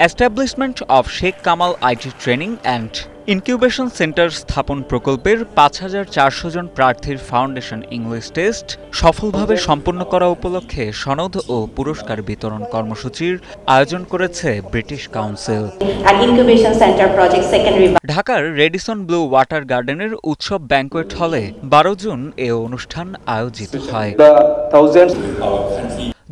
Establishment of Sheikh Kamal IT training and incubation centre স্থাপন প্রকল্পের ৫,৪০০ জন প্রার্থীর ফাউন্ডেশন ইংলিশ টেস্ট সফলভাবে সম্পন্ন করা উপলক্ষে সনদ ও পুরস্কার বিতরণ কর্মসূচির আয়োজন করেছে ব্রিটিশ কাউন্সিল। ঢাকার রেডিসন ব্লু ওয়াটার গার্ডেনের উৎসব ব্যাংকোয়েট হলে ১২ জুন এ অনুষ্ঠান আয়োজিত হয়।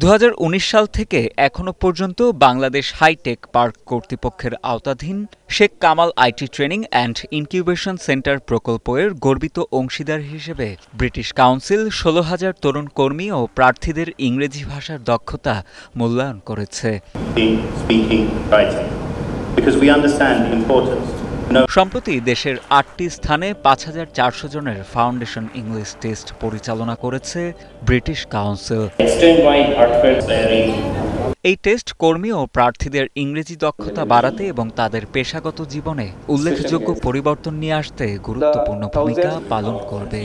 ২০১৯ সাল থেকে এখনো পর্যন্ত বাংলাদেশ হাইটেক পার্ক কর্তৃপক্ষের আওতাধীন Sheikh Kamal IT training and incubation centre প্রকল্পের গর্বিত অংশীদার হিসেবে ব্রিটিশ কাউন্সিল ১৬,০০০ তরুণ কর্মী ও প্রার্থীদের ইংরেজি ভাষার দক্ষতা মূল্যায়ন করেছে। সম্প্রতি দেশের ৮টি স্থানে ৫,৪০০ জনের ফাউন্ডেশন ইংলিশ টেস্ট পরিচালনা করেছে ব্রিটিশ কাউন্সিল। এই টেস্ট কর্মী ও প্রার্থীদের ইংরেজি দক্ষতা বাড়াতে এবং তাদের পেশাগত জীবনে উল্লেখযোগ্য পরিবর্তন নিয়ে আসতে গুরুত্বপূর্ণ ভূমিকা পালন করবে।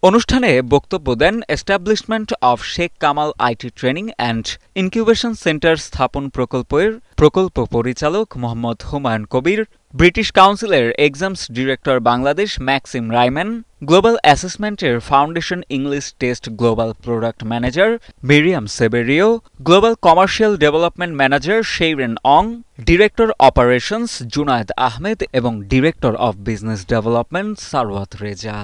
অনুষ্ঠানে বক্তব্য দেন establishment of Sheikh Kamal IT training and incubation centre স্থাপন প্রকল্পের প্রকল্প পরিচালক মোহাম্মদ হুমায়ুন কবির, ব্রিটিশ কাউন্সিলের exams director Bangladesh Maxim Raimann, global অ্যাসেসমেন্টের foundation English test global product manager Miriam Seberio, global commercial development manager Shairen Ong, director operations Junaid Ahmed এবং director of business development Sarwat Reza.